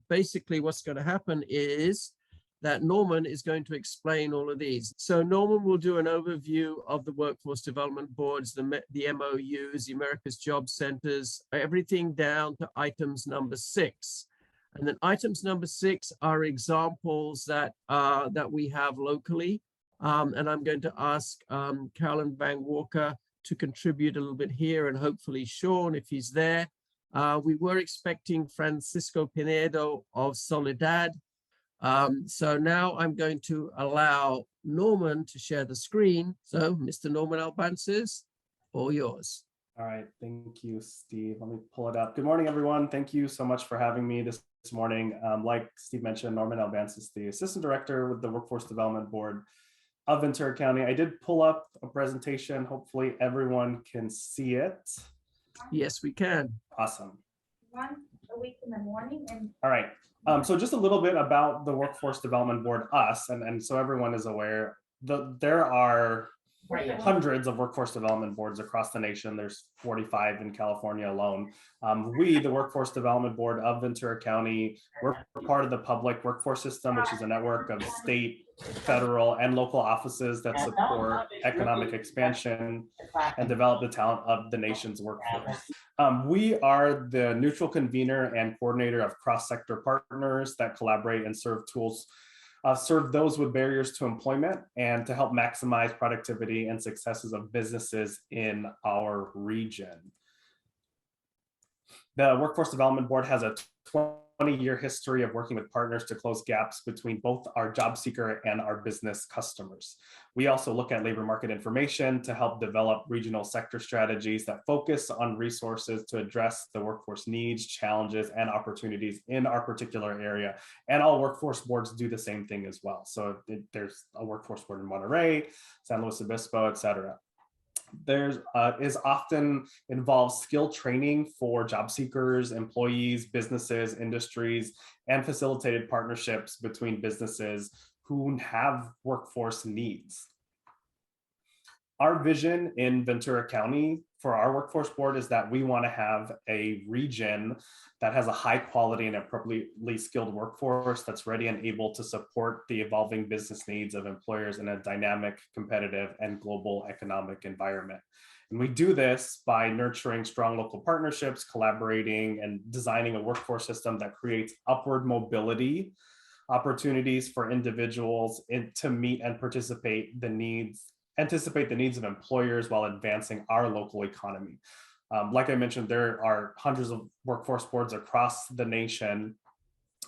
basically what's going to happen is that Norman is going to explain all of these. So Norman will do an overview of the workforce development boards, the MOUs, the America's Job Centers, everything down to items number 6. And then items number 6 are examples that we have locally. And I'm going to ask Carolyn Van Walker to contribute a little bit here, and hopefully Sean, if he's there. We were expecting Francisco Pinedo of Soledad. So now I'm going to allow Norman to share the screen. So Mr. Norman Albances, all yours. All right, thank you, Steve. Let me pull it up. Good morning, everyone. Thank you so much for having me this morning. Like Steve mentioned, Norman Albances, the Assistant Director with the Workforce Development Board of Ventura County. I did pull up a presentation. Hopefully everyone can see it. Yes, we can. Awesome. 1 a week in the morning. And all right. So just a little bit about the Workforce Development Board, us, and so everyone is aware, there are hundreds of workforce development boards across the nation. There's 45 in California alone. We, the Workforce Development Board of Ventura County, we're part of the public workforce system, which is a network of state, federal, and local offices that support economic expansion and develop the talent of the nation's workforce. We are the neutral convener and coordinator of cross-sector partners that collaborate and serve those with barriers to employment and to help maximize productivity and successes of businesses in our region. The Workforce Development Board has a 20-year history of working with partners to close gaps between both our job seeker and our business customers. We also look at labor market information to help develop regional sector strategies that focus on resources to address the workforce needs, challenges, and opportunities in our particular area. And all workforce boards do the same thing as well. So there's a workforce board in Monterey, San Luis Obispo, et cetera. There is often involves skill training for job seekers, employees, businesses, industries, and facilitated partnerships between businesses who have workforce needs. Our vision in Ventura County for our workforce board is that we want to have a region that has a high quality and appropriately skilled workforce that's ready and able to support the evolving business needs of employers in a dynamic, competitive, and global economic environment. And we do this by nurturing strong local partnerships, collaborating, and designing a workforce system that creates upward mobility opportunities for individuals to meet and anticipate the needs of employers while advancing our local economy. Like I mentioned, there are hundreds of workforce boards across the nation,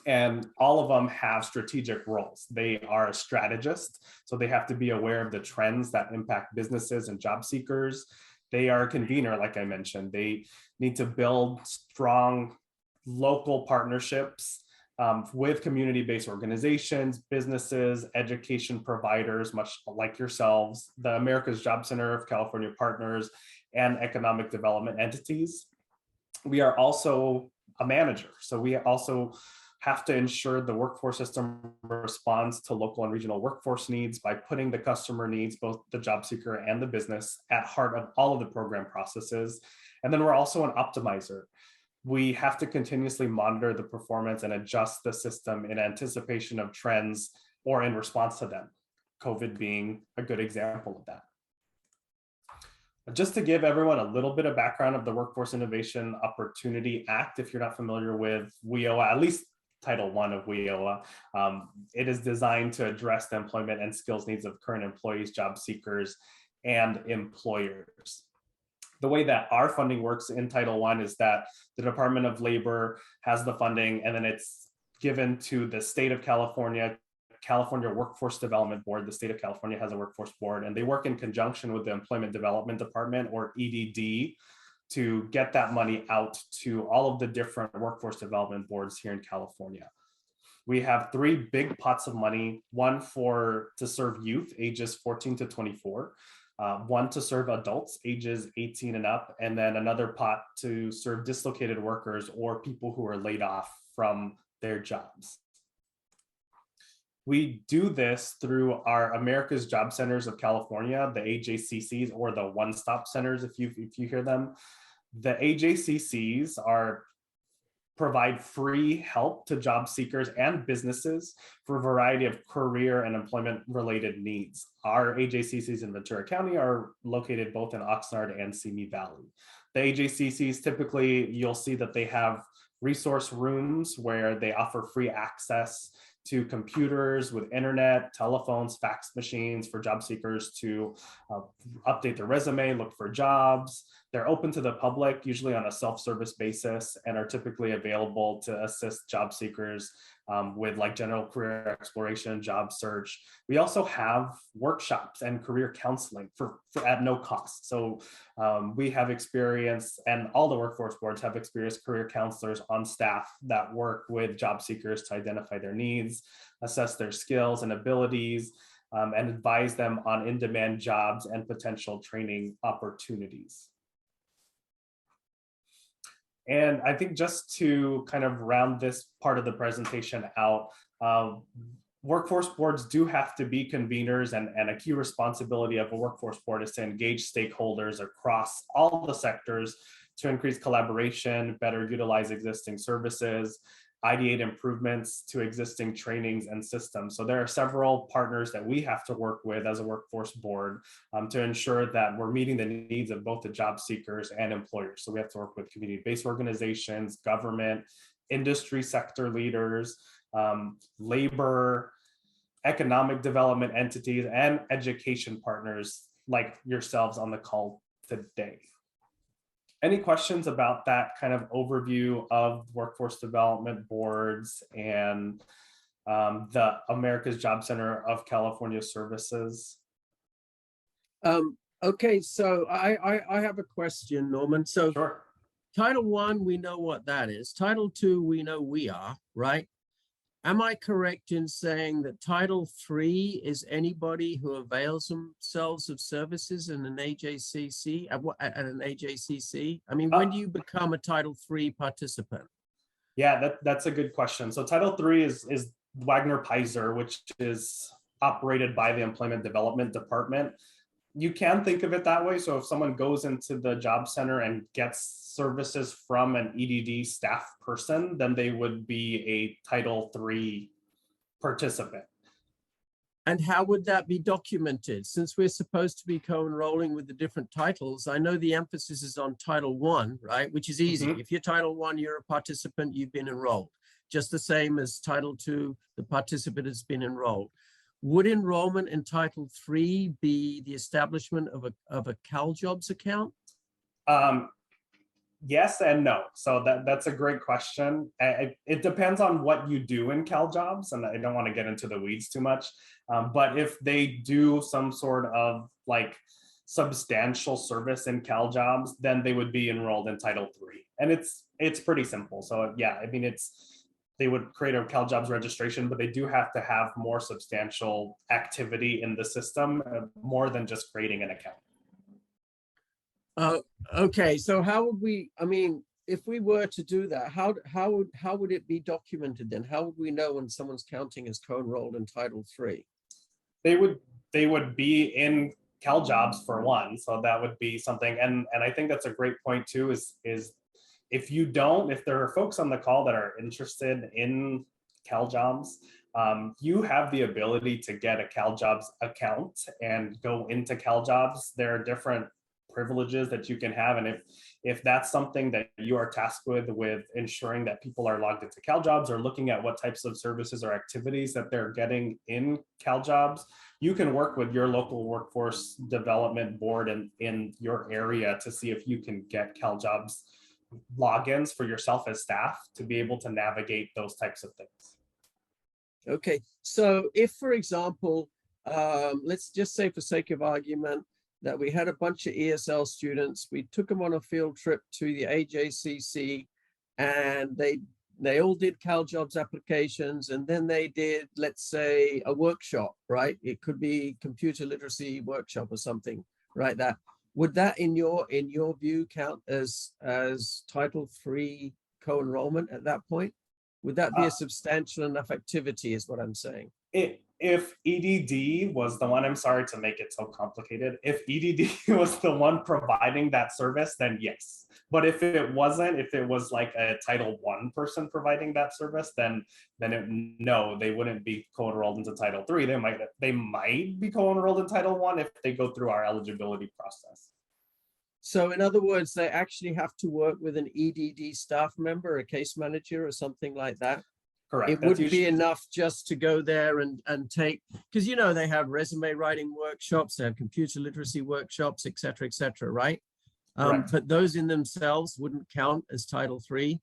and all of them have strategic roles. They are a strategist, so they have to be aware of the trends that impact businesses and job seekers. They are a convener, like I mentioned. They need to build strong local partnerships with community-based organizations, businesses, education providers, much like yourselves, the America's Job Center of California partners, and economic development entities. We are also a manager, so we also have to ensure the workforce system responds to local and regional workforce needs by putting the customer needs, both the job seeker and the business, at heart of all of the program processes. And then we're also an optimizer. We have to continuously monitor the performance and adjust the system in anticipation of trends or in response to them, COVID being a good example of that. Just to give everyone a little bit of background of the Workforce Innovation Opportunity Act, if you're not familiar with WIOA, at least Title I of WIOA, it is designed to address the employment and skills needs of current employees, job seekers, and employers. The way that our funding works in Title I is that the Department of Labor has the funding, and then it's given to the state of California, California Workforce Development Board. The state of California has a workforce board, and they work in conjunction with the Employment Development Department, or EDD, to get that money out to all of the different workforce development boards here in California. We have 3 big pots of money, one to serve youth ages 14 to 24, one to serve adults ages 18 and up, and then another pot to serve dislocated workers or people who are laid off from their jobs. We do this through our America's Job Centers of California, the AJCCs, or the one-stop centers, if you hear them. The AJCCs are provide free help to job seekers and businesses for a variety of career and employment related needs. Our AJCCs in Ventura County are located both in Oxnard and Simi Valley. The AJCCs, typically you'll see that they have resource rooms where they offer free access to computers with internet, telephones, fax machines for job seekers to update their resume, look for jobs. They're open to the public, usually on a self-service basis, and are typically available to assist job seekers with like general career exploration, job search. We also have workshops and career counseling for at no cost. So we have experience, and all the workforce boards have experienced career counselors on staff that work with job seekers to identify their needs, assess their skills and abilities, and advise them on in-demand jobs and potential training opportunities. And I think just to kind of round this part of the presentation out, workforce boards do have to be conveners, and a key responsibility of a workforce board is to engage stakeholders across all the sectors to increase collaboration, better utilize existing services, ideate improvements to existing trainings and systems. So there are several partners that we have to work with as a workforce board to ensure that we're meeting the needs of both the job seekers and employers. So we have to work with community-based organizations, government, industry sector leaders, labor, economic development entities, and education partners like yourselves on the call today. Any questions about that kind of overview of workforce development boards and the America's Job Center of California Services? Okay, so I have a question, Norman. So Sure. Title I, we know what that is. Title II, we know we are, right? Am I correct in saying that Title III is anybody who avails themselves of services in an AJCC, at an AJCC? I mean, when do you become a Title III participant? Yeah, that's a good question. So Title III is Wagner-Peiser, which is operated by the Employment Development Department. You can think of it that way. So if someone goes into the job center and gets services from an EDD staff person, then they would be a Title III participant. And how would that be documented? Since we're supposed to be co-enrolling with the different titles, I know the emphasis is on Title I, right? Which is easy. If you're Title I, you're a participant, you've been enrolled. Just the same as Title II, the participant has been enrolled. Would enrollment in Title III be the establishment of a CalJobs account? Yes and no. So that's a great question. It depends on what you do in CalJobs, and I don't want to get into the weeds too much. But if they do some sort of like substantial service in CalJobs, then they would be enrolled in Title III. And it's pretty simple. So yeah, I mean, they would create a CalJobs registration, but they do have to have more substantial activity in the system, more than just creating an account. Okay, so how would we, I mean, if we were to do that, how would it be documented then? How would we know when someone's counting as co-enrolled in Title III? They would be in CalJobs for one, so that would be something. And I think that's a great point too, is if there are folks on the call that are interested in CalJobs, you have the ability to get a CalJobs account and go into CalJobs. There are different privileges that you can have, and if that's something that you are tasked with ensuring that people are logged into CalJobs or looking at what types of services or activities that they're getting in CalJobs, you can work with your local workforce development board in your area to see if you can get CalJobs logins for yourself as staff to be able to navigate those types of things. Okay, so if, for example, let's just say for sake of argument that we had a bunch of ESL students, we took them on a field trip to the AJCC, and they all did CalJobs applications, and then they did, let's say, a workshop, right? It could be computer literacy workshop or something, right? That would that, in your view, count as Title III co-enrollment at that point? Would that be a substantial enough activity, is what I'm saying? if EDD was the one, I'm sorry to make it so complicated. If EDD was the one providing that service, then yes. But if it wasn't, if it was like a Title I person providing that service, then no, they wouldn't be co-enrolled into Title III. They might be co-enrolled in Title I if they go through our eligibility process. So in other words, they actually have to work with an EDD staff member, a case manager or something like that. Correct. It wouldn't be enough just to go there and take, because you know they have resume writing workshops, they have computer literacy workshops, et cetera, right? But those in themselves wouldn't count as Title III.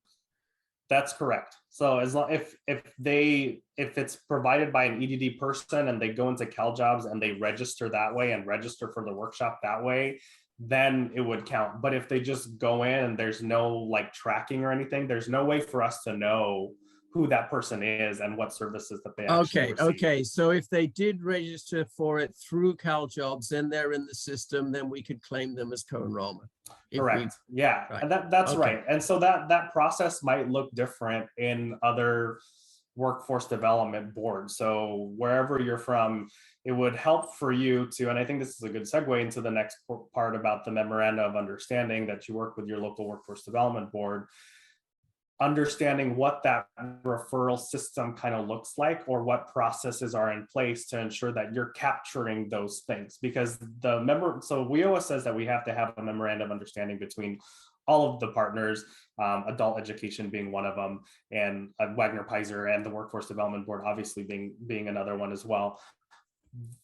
That's correct. So as long if it's provided by an EDD person and they go into CalJobs and they register that way and register for the workshop that way, then it would count. But if they just go in and there's no like tracking or anything, there's no way for us to know who that person is and what services that they actually receive. Okay. So if they did register for it through CalJobs, then they're in the system, then we could claim them as co-enrollment. Correct. Yeah, right. And that's okay. Right. And so that process might look different in other workforce development boards. So wherever you're from, it would help for you to, and I think this is a good segue into the next part about the memorandum of understanding that you work with your local workforce development board, understanding what that referral system kind of looks like or what processes are in place to ensure that you're capturing those things. Because so WIOA says that we have to have a memorandum of understanding between all of the partners, adult education being one of them, and Wagner-Peiser and the Workforce Development Board obviously being another one as well.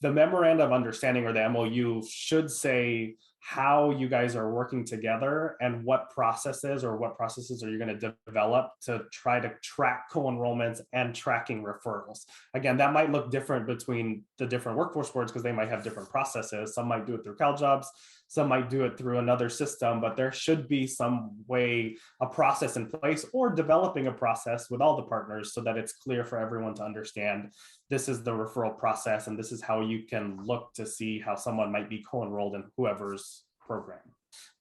The memorandum of understanding, or the MOU, should say how you guys are working together and what processes are you going to develop to try to track co-enrollments and tracking referrals. Again, that might look different between the different workforce boards because they might have different processes. Some might do it through CalJobs, some might do it through another system, but there should be some way, a process in place, or developing a process with all the partners so that it's clear for everyone to understand this is the referral process and this is how you can look to see how someone might be co-enrolled in whoever's program.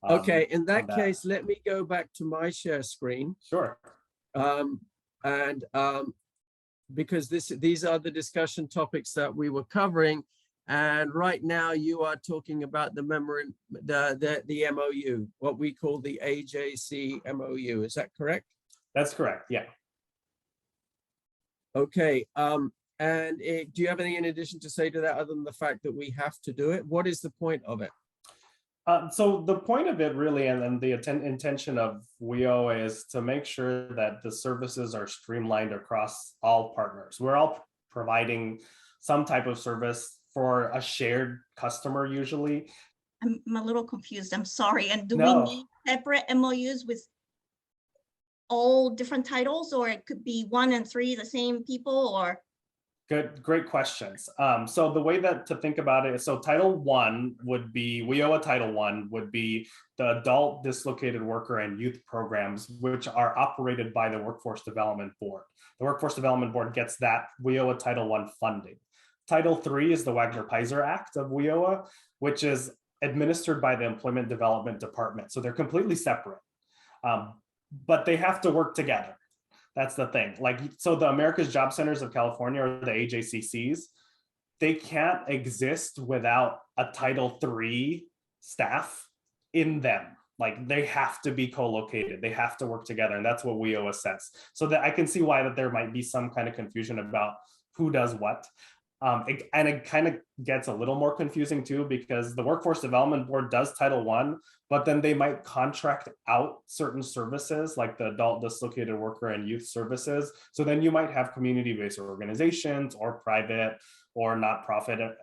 Okay, in that case, let me go back to my share screen. Sure. Because these are the discussion topics that we were covering. And right now you are talking about the memorandum, the MOU, what we call the AJCC MOU. Is that correct? That's correct. Yeah. Okay. And do you have anything in addition to say to that other than the fact that we have to do it? What is the point of it? So the point of it really, and the intention of WIOA, is to make sure that the services are streamlined across all partners. We're all providing some type of service for a shared customer usually. I'm a little confused. I'm sorry. And do No. we need separate MOUs with all different titles, or it could be 1 and 3 the same people, or? Great questions. So the way that to think about it is, so Title I would be, WIOA Title I would be the adult dislocated worker and youth programs, which are operated by the Workforce Development Board. The Workforce Development Board gets that WIOA Title I funding. Title III is the Wagner-Peiser Act of WIOA, which is administered by the Employment Development Department. So they're completely separate, but they have to work together. That's the thing. Like, so the America's Job Centers of California, or the AJCCs, they can't exist without a Title III staff in them. Like, they have to be co-located. They have to work together. And that's what WIOA says. So that I can see why that there might be some kind of confusion about who does what. And it kind of gets a little more confusing too, because the Workforce Development Board does Title I, but then they might contract out certain services like the adult dislocated worker and youth services. So then you might have community-based organizations or private or nonprofit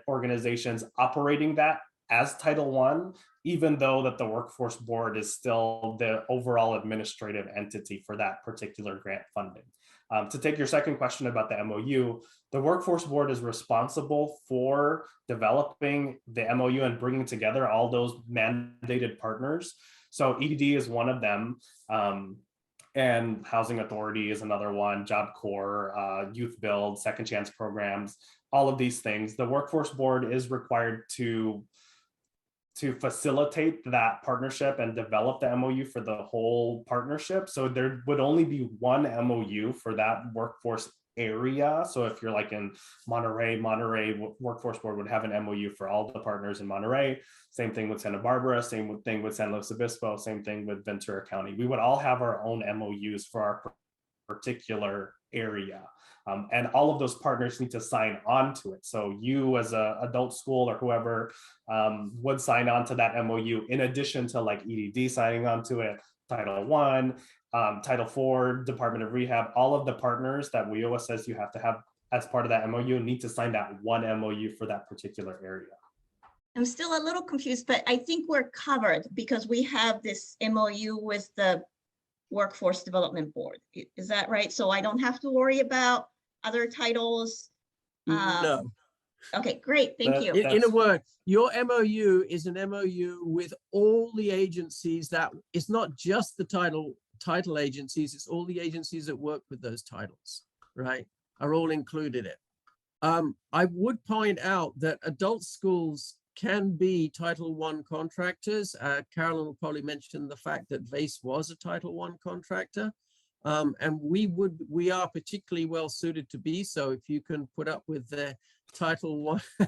organizations operating that as Title I, even though that the Workforce Board is still the overall administrative entity for that particular grant funding. To take your second question about the MOU, the Workforce Board is responsible for developing the MOU and bringing together all those mandated partners. So EDD is one of them, and Housing Authority is another one, Job Corps, Youth Build, Second Chance programs, all of these things. The Workforce Board is required to facilitate that partnership and develop the MOU for the whole partnership. So there would only be one MOU for that workforce area. So if you're like in Monterey Workforce Board would have an MOU for all the partners in Monterey. Same thing with Santa Barbara, same thing with San Luis Obispo, same thing with Ventura County. We would all have our own MOUs for our particular area. And all of those partners need to sign on to it. So you as an adult school or whoever would sign on to that MOU in addition to like EDD signing on to it, Title I, Title IV, Department of Rehab, all of the partners that WIOA says you have to have as part of that MOU need to sign that one MOU for that particular area. I'm still a little confused, but I think we're covered because we have this MOU with the Workforce Development Board. Is that right? So I don't have to worry about other titles? No. Okay, great. Thank you. In a word, your MOU is an MOU with all the agencies that it's not just the title agencies, it's all the agencies that work with those titles, right? Are all included in it. I would point out that adult schools can be Title I contractors. Carolyn will probably mention the fact that VACE was a Title I contractor. And we are particularly well suited to be so if you can put up with the Title I,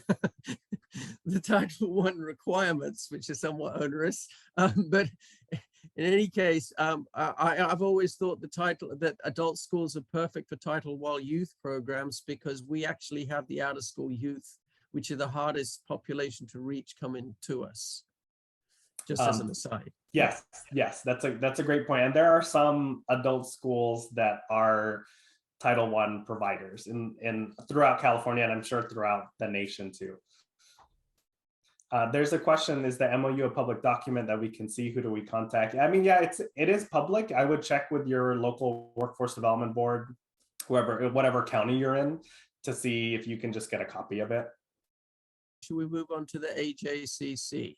the Title I requirements, which are somewhat onerous. But in any case, I've always thought that adult schools are perfect for Title I youth programs because we actually have the out of school youth, which are the hardest population to reach, coming to us. Just as an aside. Yes, that's a great point. And there are some adult schools that are Title I providers in throughout California, and I'm sure throughout the nation too. There's a question: is the MOU a public document that we can see? Who do we contact? I mean, yeah, it is public. I would check with your local workforce development board, whatever county you're in, to see if you can just get a copy of it. Should we move on to the AJCC?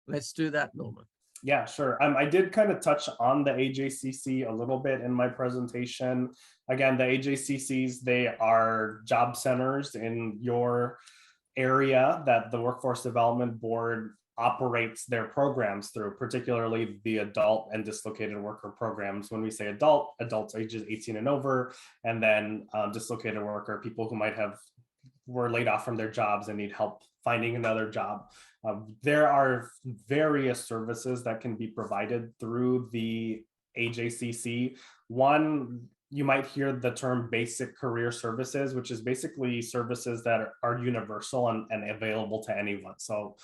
Let's do that, Norman. Yeah, sure. I did kind of touch on the AJCC a little bit in my presentation. Again, the AJCCs, they are job centers in your area that the Workforce Development Board operates their programs through, particularly the adult and dislocated worker programs. When we say adults ages 18 and over, and then dislocated worker, people who were laid off from their jobs and need help finding another job. There are various services that can be provided through the AJCC. One, you might hear the term basic career services, which is basically services that are universal and available to anyone. So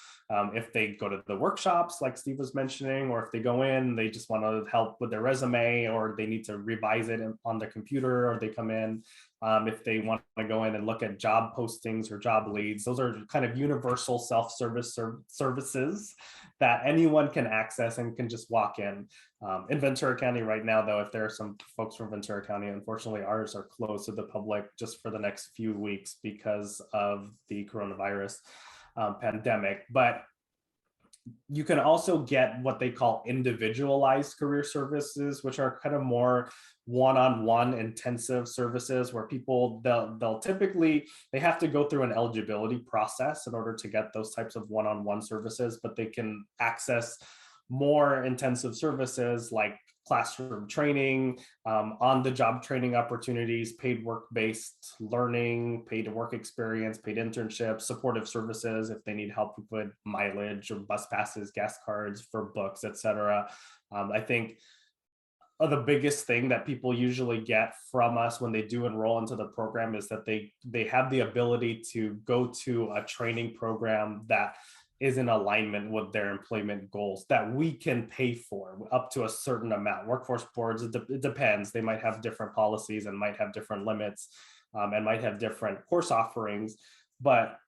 if they go to the workshops, like Steve was mentioning, or if they go in, they just want to help with their resume, or they need to revise it on their computer, or they come in, if they want to go in and look at job postings or job leads, those are kind of universal self-service services that anyone can access and can just walk in. In Ventura County right now, though, if there are some folks from Ventura County, unfortunately, ours are closed to the public just for the next few weeks because of the coronavirus pandemic. But you can also get what they call individualized career services, which are kind of more one-on-one intensive services where people, they'll typically, they have to go through an eligibility process in order to get those types of one-on-one services, but they can access more intensive services like classroom training, on-the-job training opportunities, paid work-based learning, paid work experience, paid internships, supportive services if they need help with mileage or bus passes, gas cards for books, etc. I think the biggest thing that people usually get from us when they do enroll into the program is that they have the ability to go to a training program that is in alignment with their employment goals that we can pay for up to a certain amount. Workforce boards, it depends. They might have different policies and might have different limits and might have different course offerings, but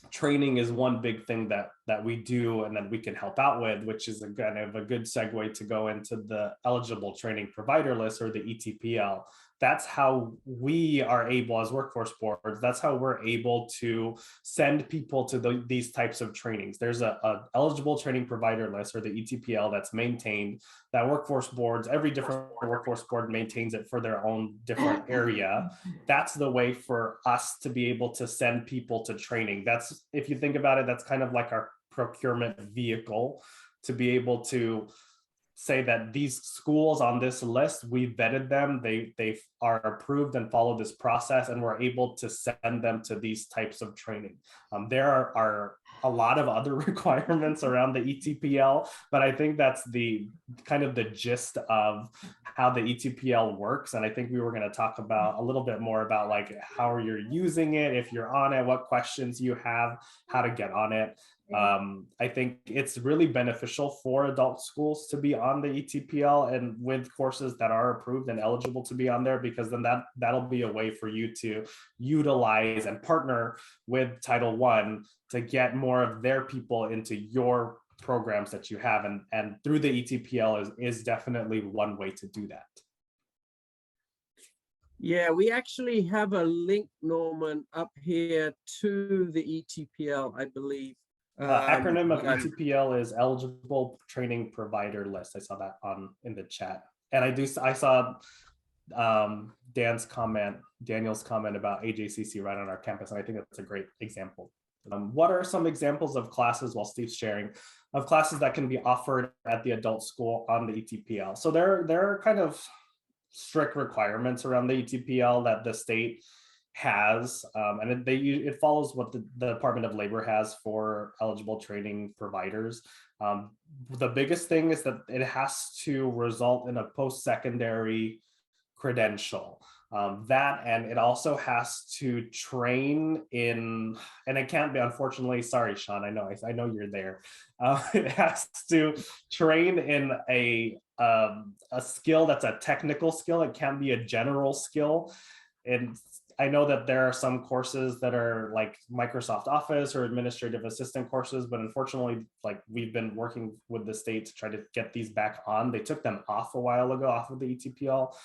training is one big thing that we do and that we can help out with, which is a kind of a good segue to go into the eligible training provider list, or the ETPL. That's how we are able, as workforce boards, that's how we're able to send people to these types of trainings. There's a eligible training provider list, or the ETPL, that's maintained, that workforce boards, every different workforce board maintains it for their own different area. That's the way for us to be able to send people to training. That's, if you think about it, that's kind of like our procurement vehicle to be able to say that these schools on this list, we vetted them, they are approved and follow this process, and we're able to send them to these types of training. There are a lot of other requirements around the ETPL, but I think that's the kind of the gist of how the ETPL works. And I think we were going to talk about a little bit more about like how you're using it, if you're on it, what questions you have, how to get on it. I think it's really beneficial for adult schools to be on the ETPL and with courses that are approved and eligible to be on there, because then that'll be a way for you to utilize and partner with Title I to get more of their people into your programs that you have. And through the ETPL is definitely one way to do that. Yeah, we actually have a link, Norman, up here to the ETPL, I believe. Acronym of ETPL is Eligible Training Provider List. I saw that in the chat, and I saw Daniel's comment about AJCC right on our campus, and I think that's a great example. What are some examples of classes, while Steve's sharing, of classes that can be offered at the adult school on the ETPL? So there are kind of strict requirements around the ETPL that the state has, and it follows what the Department of Labor has for eligible training providers. The biggest thing is that it has to result in a post-secondary credential. And it also has to train in, and it can't be, unfortunately, sorry, Sean, I know you're there. It has to train in a skill that's a technical skill. It can't be a general skill. And I know that there are some courses that are like Microsoft Office or administrative assistant courses, but unfortunately, like we've been working with the state to try to get these back on. They took them off a while ago off of the ETPL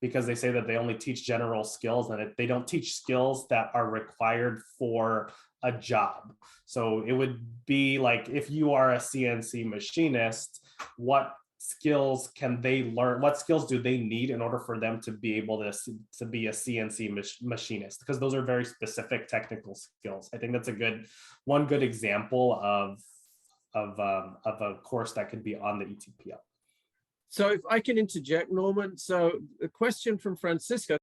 because they say that they only teach general skills and they don't teach skills that are required for a job. So it would be like, if you are a CNC machinist, what skills can they learn? What skills do they need in order for them to be able to be a CNC machinist? Because those are very specific technical skills. I think that's one good example of a course that could be on the ETPL. So if I can interject, Norman. So a question from Francisco.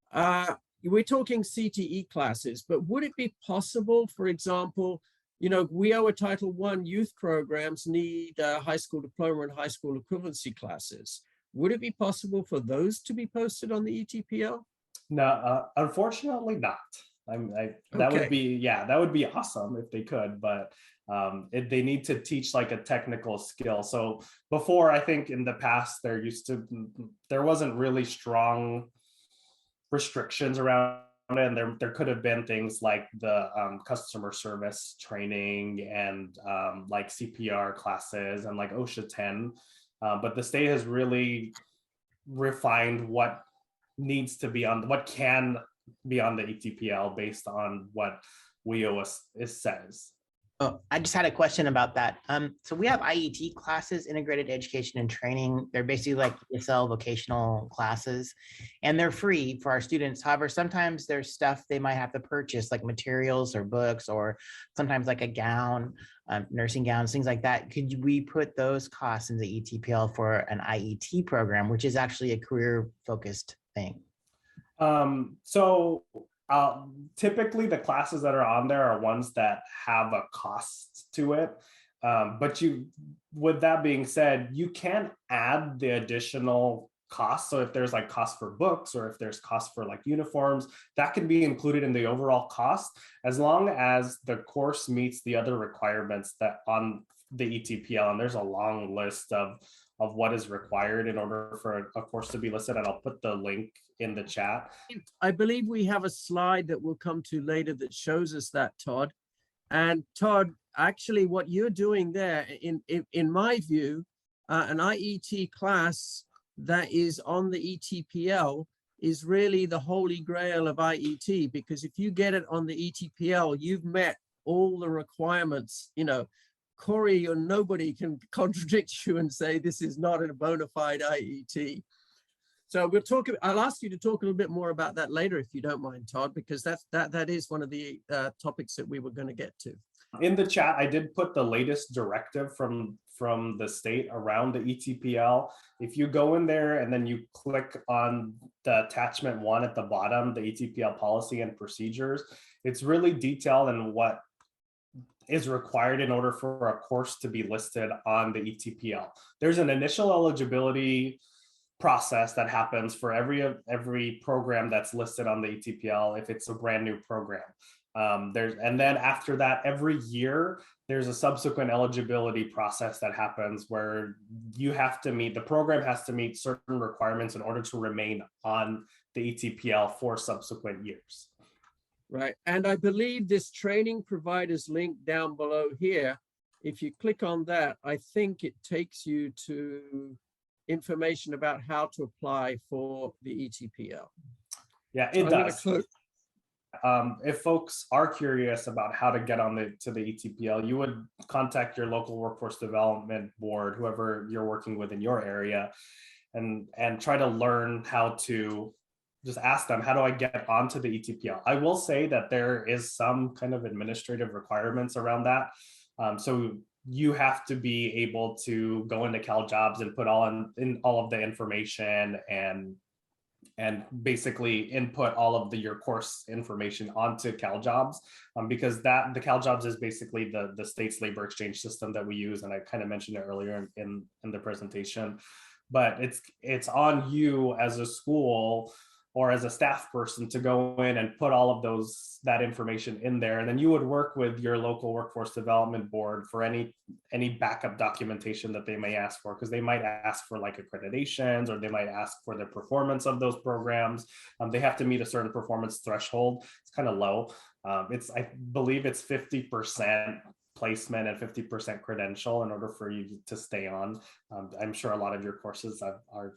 We're talking CTE classes, but would it be possible, for example, WIOA Title I youth programs need high school diploma and high school equivalency classes. Would it be possible for those to be posted on the ETPL? No, unfortunately not. That would be awesome if they could, but they need to teach like a technical skill. So before, I think in the past, there wasn't really strong restrictions around it, and there could have been things like the customer service training and like CPR classes and like OSHA 10, but the state has really refined what needs to be on, what can be on the ETPL based on what WIOA says. Oh, I just had a question about that. So we have IET classes, integrated education and training. They're basically like ESL vocational classes, and they're free for our students. However, sometimes there's stuff they might have to purchase, like materials or books, or sometimes like a gown, nursing gowns, things like that. Could we put those costs in the ETPL for an IET program, which is actually a career-focused thing? Typically the classes that are on there are ones that have a cost to it. But with that being said, you can add the additional costs. So if there's like cost for books, or if there's cost for like uniforms, that can be included in the overall cost, as long as the course meets the other requirements that on the ETPL. And there's a long list of what is required in order for a course to be listed. And I'll put the link in the chat. I believe we have a slide that we'll come to later that shows us that, Todd. And Todd, actually what you're doing there, in my view, an IET class that is on the ETPL is really the holy grail of IET, because if you get it on the ETPL, you've met all the requirements. Corey or nobody can contradict you and say this is not a bona fide IET. So I'll ask you to talk a little bit more about that later, if you don't mind, Todd, because that is one of the topics that we were going to get to. In the chat, I did put the latest directive from the state around the ETPL. If you go in there and then you click on the attachment 1 at the bottom, the ETPL policy and procedures, it's really detailed in what is required in order for a course to be listed on the ETPL. There's an initial eligibility process that happens for every program that's listed on the ETPL if it's a brand new program. And then after that, every year, there's a subsequent eligibility process that happens where you have to meet, the program has to meet certain requirements in order to remain on the ETPL for subsequent years. Right. And I believe this training providers link down below here, if you click on that, I think it takes you to information about how to apply for the ETPL. Yeah, it does. So if folks are curious about how to get on to the ETPL, you would contact your local workforce development board, whoever you're working with in your area, and try to learn how to just ask them, how do I get onto the ETPL? I will say that there is some kind of administrative requirements around that. So you have to be able to go into CalJobs and put in all of the information and basically input all of your course information onto CalJobs, because the CalJobs is basically the state's labor exchange system that we use, and I kind of mentioned it earlier in the presentation. But it's on you as a school or as a staff person to go in and put all of that information in there, and then you would work with your local workforce development board for any backup documentation that they may ask for, because they might ask for like accreditations, or they might ask for the performance of those programs. They have to meet a certain performance threshold. It's kind of low. I believe it's 50% placement and 50% credential in order for you to stay on. I'm sure a lot of your courses are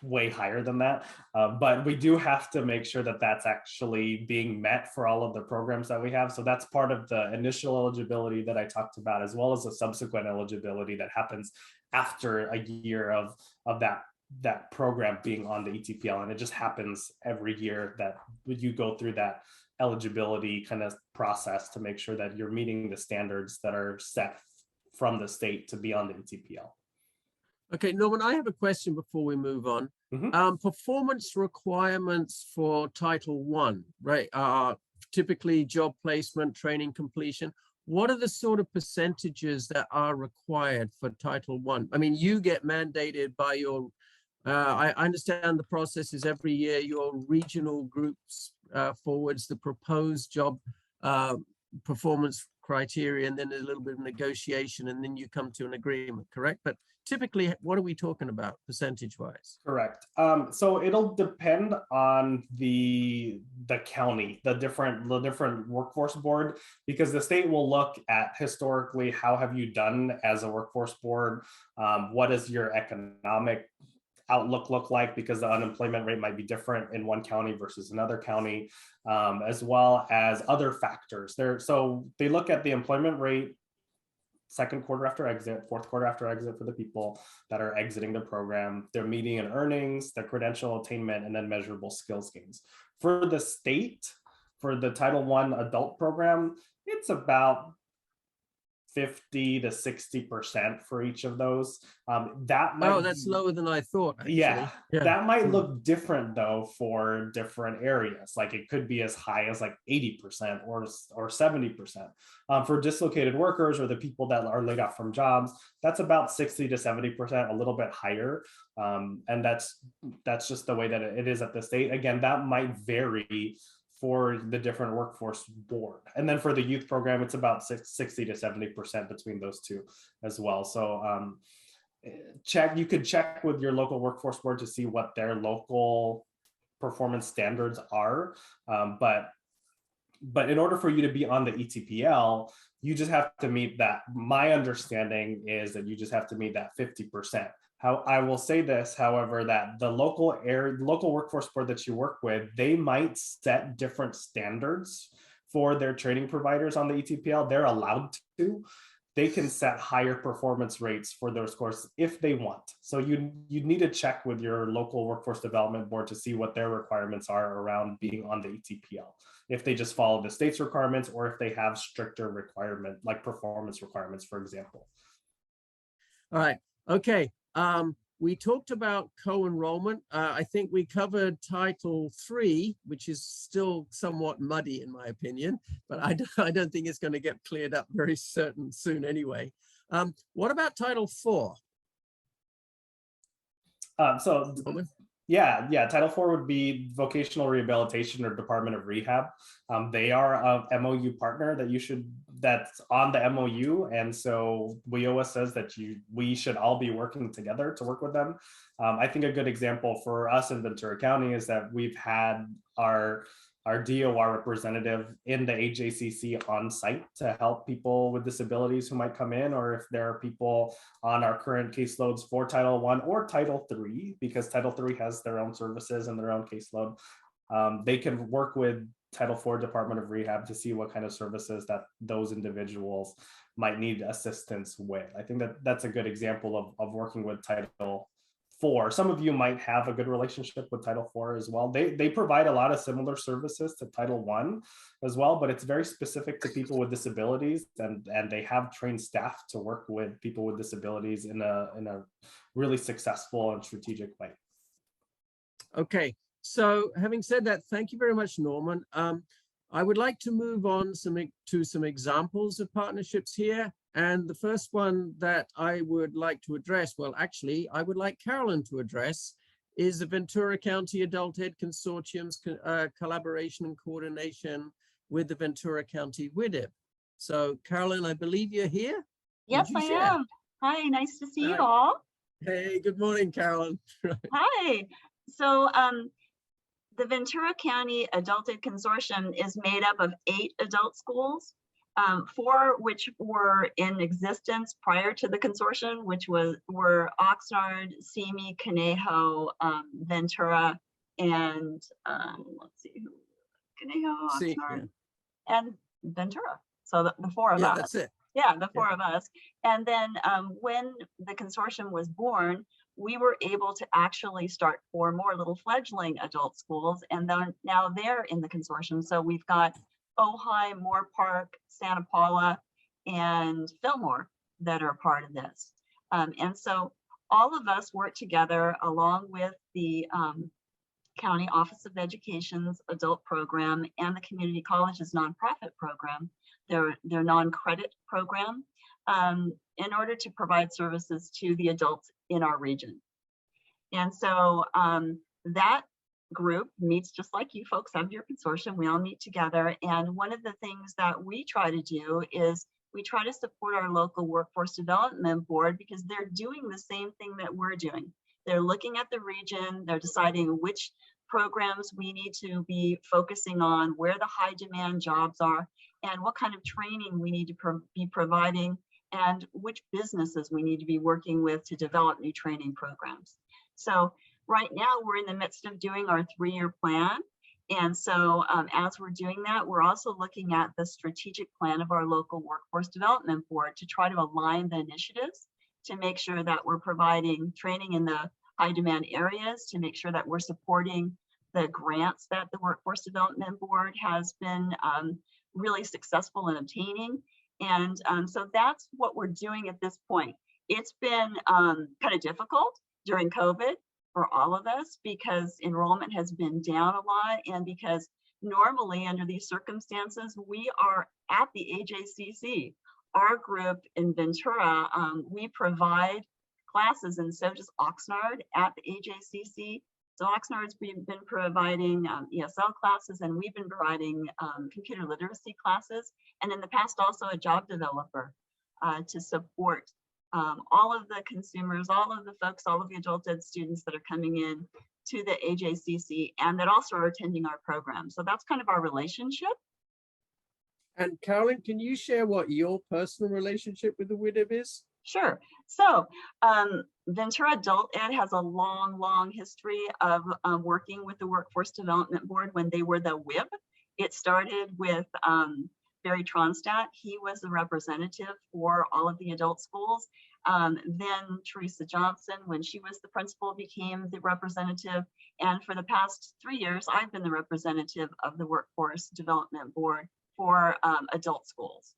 way higher than that, but we do have to make sure that that's actually being met for all of the programs that we have. So that's part of the initial eligibility that I talked about, as well as the subsequent eligibility that happens after a year of that program being on the ETPL. And it just happens every year that you go through that eligibility kind of process to make sure that you're meeting the standards that are set from the state to be on the ETPL. Okay, Norman, I have a question before we move on. Performance requirements for Title I, right, are typically job placement, training completion. What are the sort of percentages that are required for Title I? I mean, you get mandated by your, I understand the process is every year your regional groups forwards the proposed job performance criteria, and then a little bit of negotiation, and then you come to an agreement, correct? But typically, what are we talking about percentage-wise? Correct. So it'll depend on the county, the different workforce board, because the state will look at historically, how have you done as a workforce board? What does your economic outlook look like, because the unemployment rate might be different in one county versus another county, as well as other factors there. So they look at the employment rate, second quarter after exit, fourth quarter after exit for the people that are exiting the program, their median earnings, their credential attainment, and then measurable skills gains. For the state, for the Title I adult program, it's about 50 to 60% for each of those. That might, that's lower than I thought. Actually. Yeah, that might look different though for different areas. Like it could be as high as like 80% or 70%. For dislocated workers or the people that are laid off from jobs, that's about 60 to 70%, a little bit higher. And that's just the way that it is at the state. Again, that might vary for the different workforce board. And then for the youth program, it's about 60 to 70% between those two as well. So you could check with your local workforce board to see what their local performance standards are. But in order for you to be on the ETPL, you just have to meet that. My understanding is that you just have to meet that 50%. I will say this, however, that the local workforce board that you work with, they might set different standards for their training providers on the ETPL. They're allowed to. they can set higher performance rates for those courses if they want. So you need to check with your local workforce development board to see what their requirements are around being on the ETPL. If they just follow the state's requirements, or if they have stricter requirement, like performance requirements, for example. All right. Okay. We talked about co-enrollment. I think we covered Title III, which is still somewhat muddy in my opinion, but I don't think it's going to get cleared up very soon anyway. What about Title IV? Title IV would be vocational rehabilitation or Department of Rehab. They are a MOU partner that's on the MOU, and so WIOA says that we should all be working together to work with them. I think a good example for us in Ventura County is that we've had our DOR representative in the AJCC on site to help people with disabilities who might come in, or if there are people on our current caseloads for Title I or Title III, because Title III has their own services and their own caseload. They can work with Title IV Department of Rehab to see what kind of services that those individuals might need assistance with. I think that's a good example of working with Title IV. Some of you might have a good relationship with Title IV as well. They provide a lot of similar services to Title I as well, but it's very specific to people with disabilities, and they have trained staff to work with people with disabilities in a really successful and strategic way. Okay. So having said that, thank you very much, Norman. I would like to move on to some examples of partnerships here. And the first one that I would like to address, well, actually, I would like Carolyn to address, is the Ventura County Adult Ed Consortium's collaboration and coordination with the Ventura County WIDIP. So Carolyn, I believe you're here. Yes, I am. Hi, nice to see you all. Hey, good morning, Carolyn. Hi. So the Ventura County Adult Ed Consortium is made up of 8 adult schools, 4 which were in existence prior to the consortium, which were Oxnard, Simi, Conejo, Ventura, and let's see, Conejo, Oxnard, and Ventura. So the 4 of us. That's it. Yeah, the 4 of us. And then when the consortium was born, we were able to actually start 4 more little fledgling adult schools, and then now they're in the consortium. So we've got Ojai, Moore Park, Santa Paula, and Fillmore that are part of this. And so all of us work together along with the County Office of Education's adult program and the Community College's nonprofit program, their non-credit program, in order to provide services to the adults in our region. And so that group meets just like you folks have your consortium. We all meet together. And one of the things that we try to do is we try to support our local workforce development board, because they're doing the same thing that we're doing. They're looking at the region, they're deciding which programs we need to be focusing on, where the high demand jobs are, and what kind of training we need to be providing, and which businesses we need to be working with to develop new training programs. So right now we're in the midst of doing our 3-year plan. And so as we're doing that, we're also looking at the strategic plan of our local workforce development board to try to align the initiatives to make sure that we're providing training in the high demand areas, to make sure that we're supporting the grants that the workforce development board has been really successful in obtaining. And so that's what we're doing at this point. It's been kind of difficult during COVID for all of us, because enrollment has been down a lot, and because normally under these circumstances, we are at the AJCC. Our group in Ventura, we provide classes, and so does Oxnard at the AJCC. So Oxnard's been providing ESL classes, and we've been providing computer literacy classes, and in the past also a job developer to support all of the consumers, all of the folks, all of the adult ed students that are coming in to the AJCC and that also are attending our program. So that's kind of our relationship. And Carolyn, can you share what your personal relationship with the WIDIP is? Sure. So Ventura Adult Ed has a long history of working with the Workforce Development Board when they were the WIB. It started with Barry Tronstadt, he was the representative for all of the adult schools. Then Teresa Johnson, when she was the principal, became the representative. And for the past 3 years, I've been the representative of the Workforce Development Board for adult schools.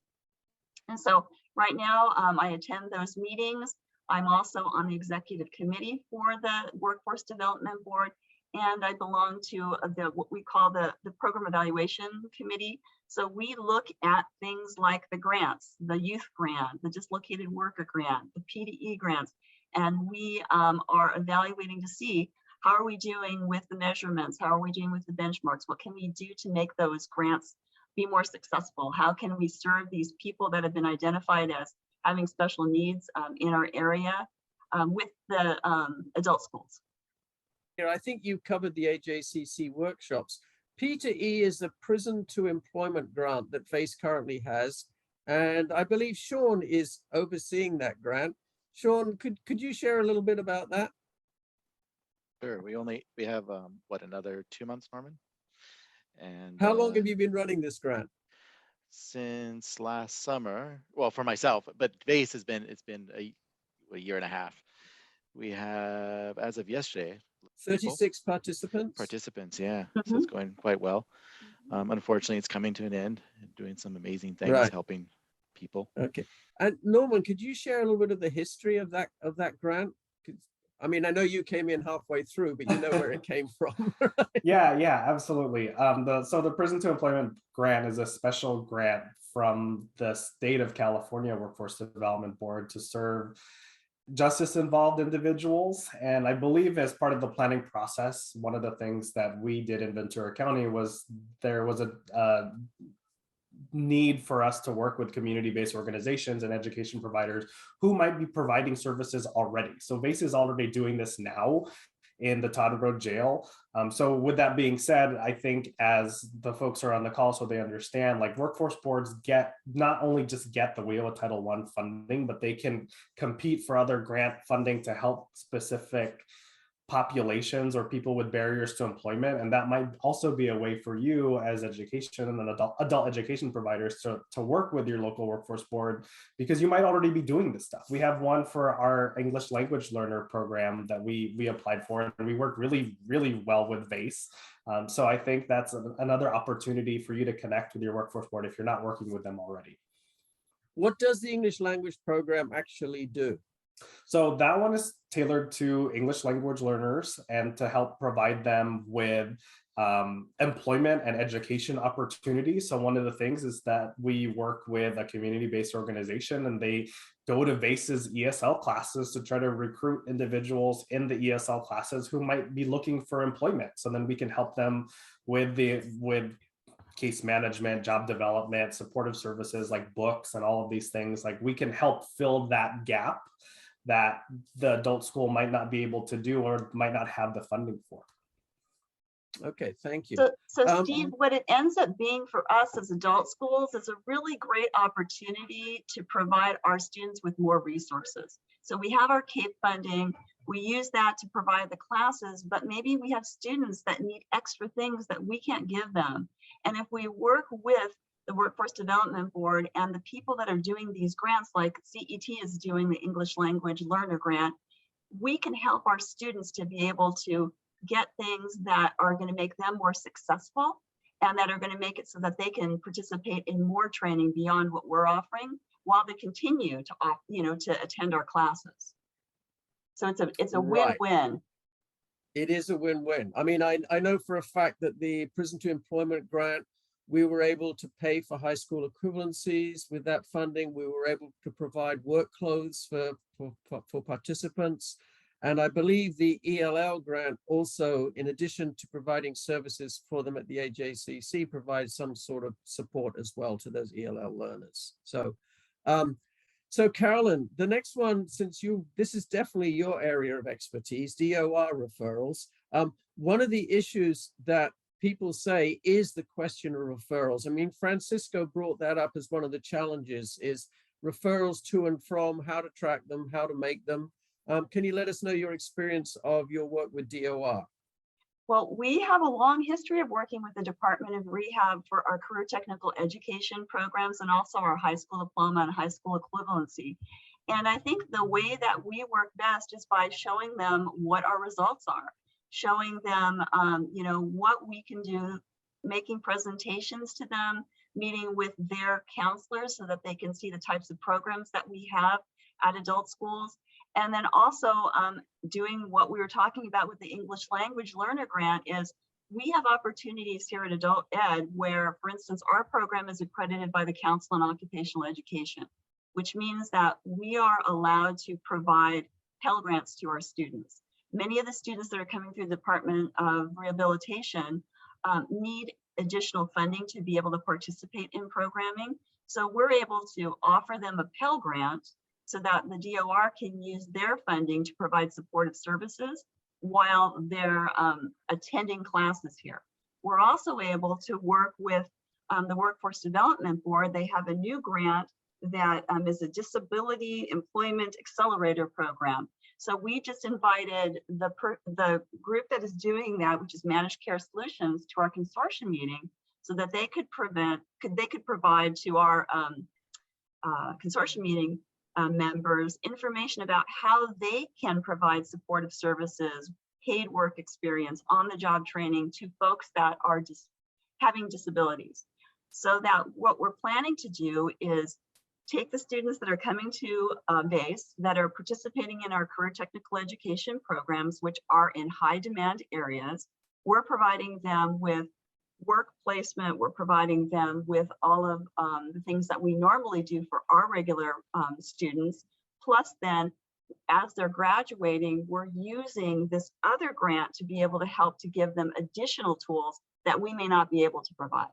And so right now I attend those meetings. I'm also on the executive committee for the Workforce Development Board, and I belong to what we call the Program Evaluation Committee. So we look at things like the grants, the youth grant, the dislocated worker grant, the PDE grants, and we are evaluating to see how are we doing with the measurements, how are we doing with the benchmarks, what can we do to make those grants be more successful, how can we serve these people that have been identified as having special needs in our area with the adult schools. I think you covered the AJCC workshops. P2E is the Prison to Employment grant that VACE currently has, and I believe Sean is overseeing that grant. Sean, could you share a little bit about that? Sure. We have what, another 2 months, Norman? And how long have you been running this grant? Since last summer. Well, for myself, but VACE it's been a year and a half. We have, as of yesterday, 36 participants. Yeah. So it's going quite well. Unfortunately, it's coming to an end, doing some amazing things, helping people. Okay. And Norman, could you share a little bit of the history of that grant? I mean, I know you came in halfway through, but you know where it came from. Yeah, absolutely. So the Prison to Employment grant is a special grant from the state of California Workforce Development Board to serve justice-involved individuals. And I believe as part of the planning process, one of the things that we did in Ventura County was there was a need for us to work with community-based organizations and education providers who might be providing services already. So VACE is already doing this now in the Todd Road Jail. So with that being said, I think as the folks are on the call, so they understand, like, workforce boards not only just get the WIOA Title I funding, but they can compete for other grant funding to help specific populations or people with barriers to employment. And that might also be a way for you as education and adult education providers to work with your local workforce board, because you might already be doing this stuff. We have one for our English language learner program that we applied for, and we work really, really well with VACE. So I think that's another opportunity for you to connect with your workforce board if you're not working with them already. What does the English language program actually do? So that one is tailored to English language learners and to help provide them with employment and education opportunities. So one of the things is that we work with a community-based organization, and they go to VACE's ESL classes to try to recruit individuals in the ESL classes who might be looking for employment. So then we can help them with case management, job development, supportive services like books and all of these things. Like, we can help fill that gap that the adult school might not be able to do or might not have the funding for. Okay, thank you. So Steve, what it ends up being for us as adult schools is a really great opportunity to provide our students with more resources. So we have our CAPE funding, we use that to provide the classes, but maybe we have students that need extra things that we can't give them. And if we work with the Workforce Development Board and the people that are doing these grants, like CET is doing the English Language Learner Grant, we can help our students to be able to get things that are going to make them more successful and that are going to make it so that they can participate in more training beyond what we're offering while they continue to attend our classes. So it's a win-win. It is a win-win. I mean, I know for a fact that the Prison to Employment grant, we were able to pay for high school equivalencies with that funding. We were able to provide work clothes for participants. And I believe the ELL grant also, in addition to providing services for them at the AJCC, provides some sort of support as well to those ELL learners. So, so Carolyn, the next one, since this is definitely your area of expertise, DOR referrals. One of the issues that people say is the question of referrals. I mean, Francisco brought that up as one of the challenges, is referrals to and from, how to track them, how to make them. Can you let us know your experience of your work with DOR? Well, we have a long history of working with the Department of Rehab for our career technical education programs and also our high school diploma and high school equivalency. And I think the way that we work best is by showing them what our results are, showing them, you know, what we can do, making presentations to them, meeting with their counselors so that they can see the types of programs that we have at adult schools. And then also doing what we were talking about with the English Language Learner Grant is we have opportunities here at Adult Ed where, for instance, our program is accredited by the Council on Occupational Education, which means that we are allowed to provide Pell Grants to our students. Many of the students that are coming through the Department of Rehabilitation need additional funding to be able to participate in programming. So we're able to offer them a Pell Grant so that the DOR can use their funding to provide supportive services while they're attending classes here. We're also able to work with the Workforce Development Board. They have a new grant that is a Disability Employment Accelerator Program. So we just invited the group that is doing that, which is Managed Care Solutions, to our consortium meeting so that they could provide to our consortium meeting members information about how they can provide supportive services, paid work experience, on-the-job training to folks that are just having disabilities. So that what we're planning to do is take the students that are coming to base that are participating in our career technical education programs, which are in high demand areas. We're providing them with work placement. We're providing them with all of the things that we normally do for our regular students. Plus then, as they're graduating, we're using this other grant to be able to help to give them additional tools that we may not be able to provide.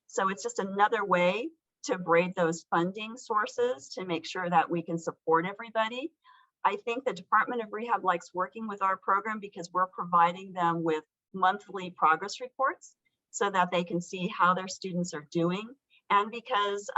So it's just another way to braid those funding sources to make sure that we can support everybody. I think the Department of Rehab likes working with our program because we're providing them with monthly progress reports so that they can see how their students are doing. And because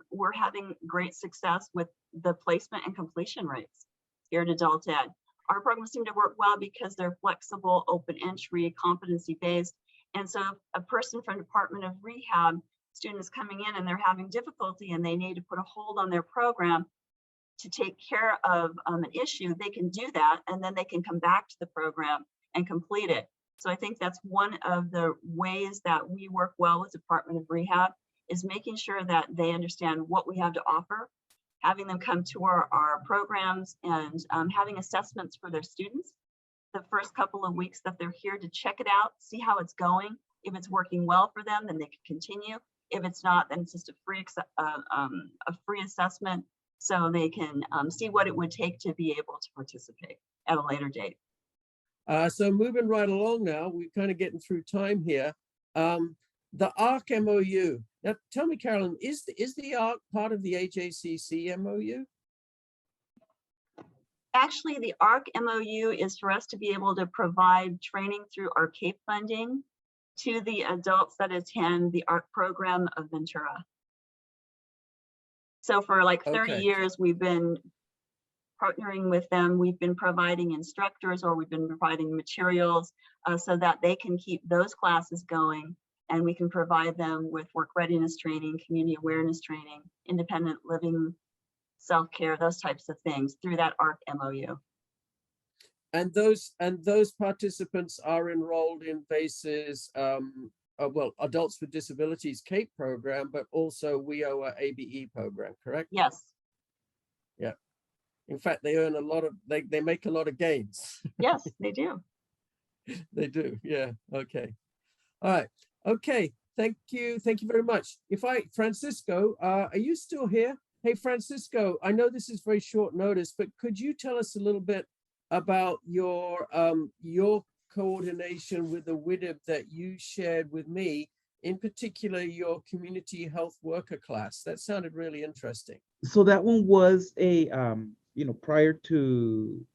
we're having great success with the placement and completion rates here at Adult Ed. Our programs seem to work well because they're flexible, open entry, competency-based. And so if a person from Department of Rehab, students coming in and they're having difficulty and they need to put a hold on their program to take care of an issue, they can do that and then they can come back to the program and complete it. So I think that's one of the ways that we work well with Department of Rehab is making sure that they understand what we have to offer, having them come to our programs and having assessments for their students the first couple of weeks that they're here to check it out, see how it's going. If it's working well for them, then they can continue. If it's not, then it's just a free assessment so they can see what it would take to be able to participate at a later date. So moving right along now, we're kind of getting through time here. The ARC MOU. Now, tell me, Carolyn, is the ARC part of the AJCC MOU? Actually, the ARC MOU is for us to be able to provide training through our CAPE funding to the adults that attend the ARC program of Ventura. So for like 30 years, we've been partnering with them. We've been providing instructors or we've been providing materials so that they can keep those classes going and we can provide them with work readiness training, community awareness training, independent living, self-care, those types of things through that ARC MOU. And those participants are enrolled in VACE's, well, Adults with Disabilities CAPE program, but also WIOA ABE program, correct? Yes. Yeah. In fact, they earn a lot of, they make a lot of gains. Yes, they do. They do. Yeah. Okay. All right. Okay. Thank you. Thank you very much. Francisco, are you still here? Hey, Francisco, I know this is very short notice, but could you tell us a little bit about your coordination with the WIDIB that you shared with me, in particular your community health worker class? That sounded really interesting. So that one was a prior to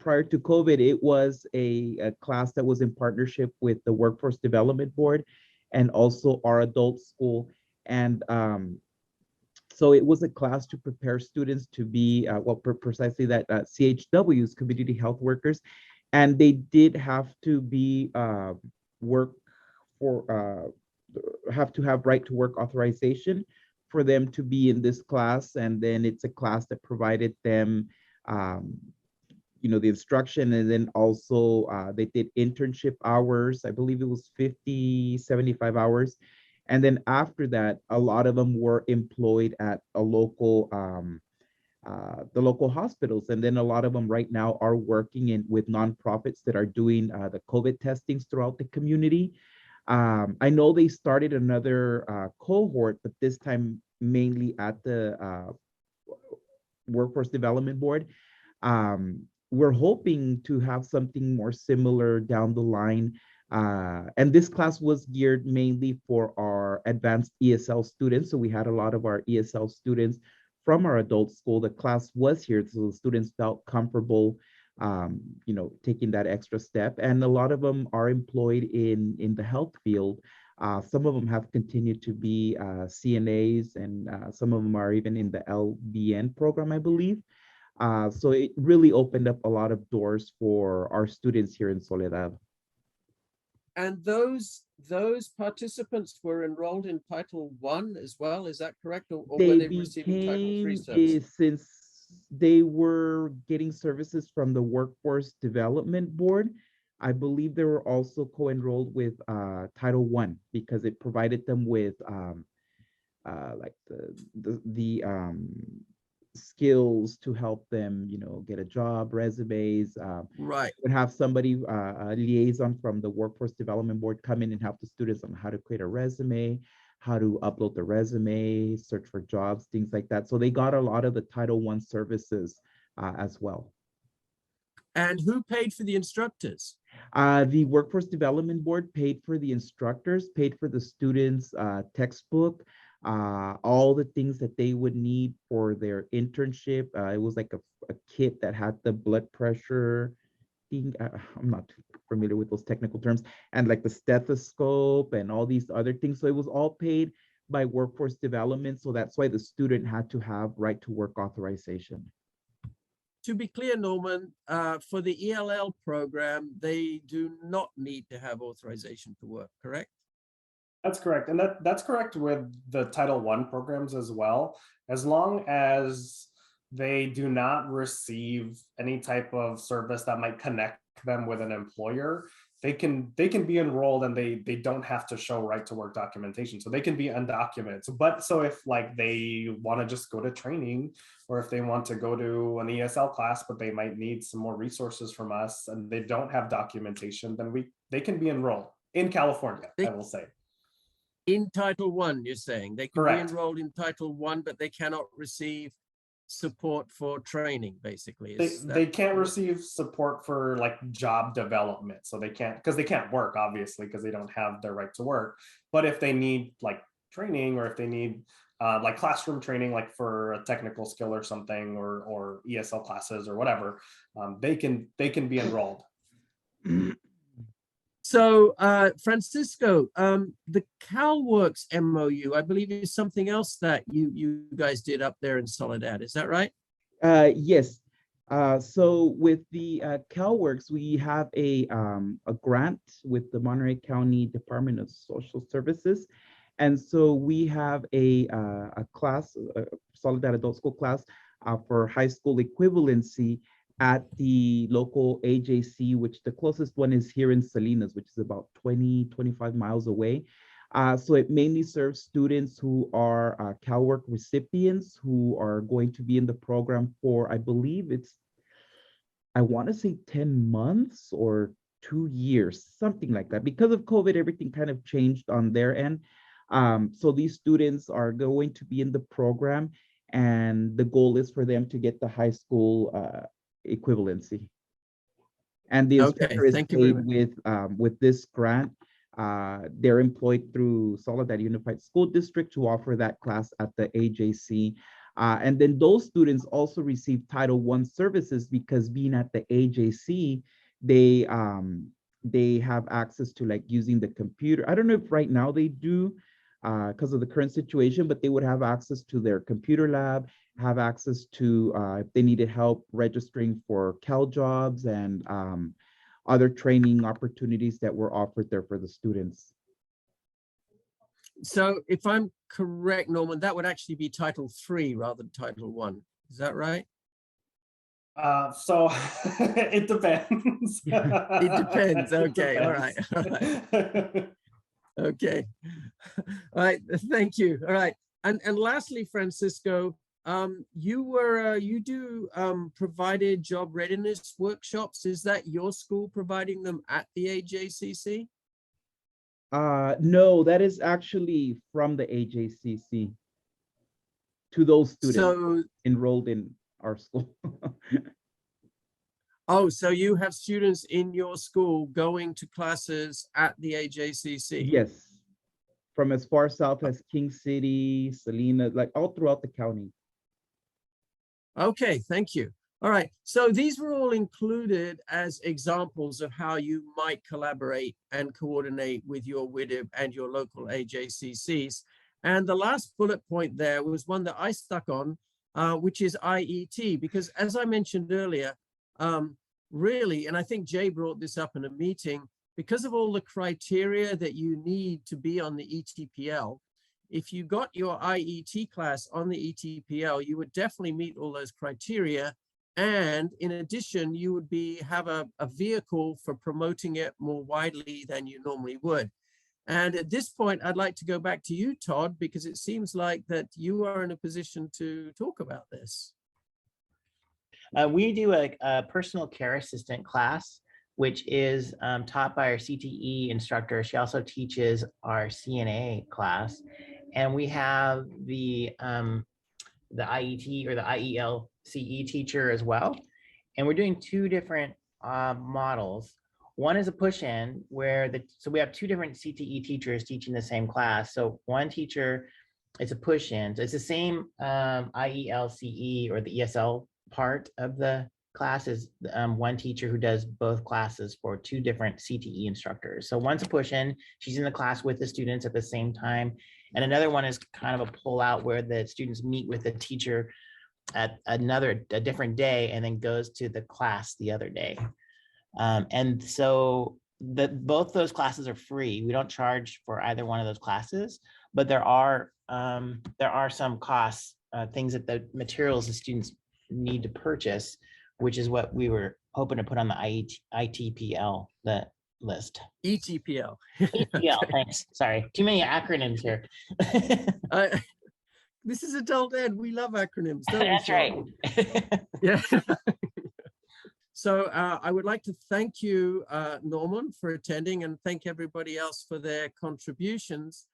COVID, it was a class that was in partnership with the Workforce Development Board and also our adult school. And so it was a class to prepare students to be, precisely that CHWs, community health workers. and they did have to be work for have to have right to work authorization for them to be in this class. And then it's a class that provided them the instruction, and then also they did internship hours. I believe it was 50, 75 hours. And then after that, a lot of them were employed at a local the local hospitals. And then a lot of them right now are working with nonprofits that are doing the COVID testings throughout the community. I know they started another cohort, but this time mainly at the Workforce Development Board. We're hoping to have something more similar down the line. And this class was geared mainly for our advanced ESL students. So we had a lot of our ESL students from our adult school. The class was here, so the students felt comfortable taking that extra step. And a lot of them are employed in the health field. Some of them have continued to be CNAs, and some of them are even in the LBN program, I believe. So it really opened up a lot of doors for our students here in Soledad. And those participants were enrolled in Title I as well, is that correct? Or were They they receiving Title III became, services? since they were getting services from the Workforce Development Board, I believe they were also co-enrolled with Title I, because it provided them with like the skills to help them, get a job, resumes. Right. Would have somebody, a liaison from the Workforce Development Board, come in and help the students on how to create a resume, how to upload the resume, search for jobs, things like that. So they got a lot of the Title I services as well. And who paid for the instructors? The Workforce Development Board paid for the instructors, paid for the students' textbook, all the things that they would need for their internship. It was like a kit that had the blood pressure thing. I'm not familiar with those technical terms, and like the stethoscope and all these other things. So it was all paid by Workforce Development. So that's why the student had to have right to work authorization. To be clear, Norman, for the ELL program, they do not need to have authorization to work, correct? That's correct. And that's correct with the Title I programs as well. As long as they do not receive any type of service that might connect them with an employer, they can be enrolled, and they don't have to show right to work documentation. So they can be undocumented. But so if like they want to just go to training, or if they want to go to an ESL class, but they might need some more resources from us and they don't have documentation, then they can be enrolled in California, I will say. In Title I, you're saying they can Correct. be enrolled in Title I, but they cannot receive support for training, basically. They can't receive support for like job development. So they can't, because they can't work, obviously, because they don't have their right to work. But if they need like training, or if they need like classroom training, like for a technical skill or something, or ESL classes or whatever, they can be enrolled. So, Francisco, the CalWORKs MOU, I believe, is something else that you guys did up there in Soledad. Is that right? Yes. So with the CalWORKs, we have a grant with the Monterey County Department of Social Services. And so we have a class, a Soledad Adult School class for high school equivalency at the local AJC, which the closest one is here in Salinas, which is about 20-25 miles away. So it mainly serves students who are CalWORK recipients who are going to be in the program for, I believe I want to say 10 months or 2 years, something like that. Because of COVID, everything kind of changed on their end. So these students are going to be in the program, and the goal is for them to get the high school equivalency. And the instructor is paid with this grant. They're employed through Soledad Unified School District to offer that class at the AJC. And then those students also receive Title I services, because being at the AJC, they have access to like using the computer. I don't know if right now they do because of the current situation, but they would have access to their computer lab, have access to if they needed help registering for CalJobs and other training opportunities that were offered there for the students. So if I'm correct, Norman, that would actually be Title III rather than Title I. Is that right? So it depends. It depends. It Okay. All right. All right. Okay. All right. Thank you. All right. And lastly, Francisco, you do provided job readiness workshops. Is that your school providing them at the AJCC? No, that is actually from the AJCC to those students enrolled in our school. Oh, so you have students in your school going to classes at the AJCC? Yes, from as far south as King City, Salina, like all throughout the county. Okay, thank you. All right, so these were all included as examples of how you might collaborate and coordinate with your WIDIB and your local AJCCs. And the last bullet point there was one that I stuck on, which is IET, because as I mentioned earlier, really, and I think Jay brought this up in a meeting, because of all the criteria that you need to be on the ETPL, if you got your IET class on the ETPL, you would definitely meet all those criteria. And in addition, you would have a vehicle for promoting it more widely than you normally would. And at this point, I'd like to go back to you, Todd, because it seems like that you are in a position to talk about this. We do a personal care assistant class, which is taught by our CTE instructor. She also teaches our CNA class. And we have the IET or the IELCE teacher as well. And we're doing two different models. One is a push-in where so we have two different CTE teachers teaching the same class. So one teacher, it's a push-in. So it's the same IELCE or the ESL part of the class is one teacher who does both classes for two different CTE instructors. So one's a push-in, she's in the class with the students at the same time. And another one is kind of a pull-out where the students meet with the teacher at a different day and then goes to the class the other day. And so both those classes are free. We don't charge for either one of those classes, but there are some costs, things that the materials the students need to purchase, which is what we were hoping to put on the ITPL, the list. ETPL. ETPL, thanks. Sorry, too many acronyms here. This is adult ed. We love acronyms, don't we? That's right. Yeah. So I would like to thank you, Norman, for attending, and thank everybody else for their contributions.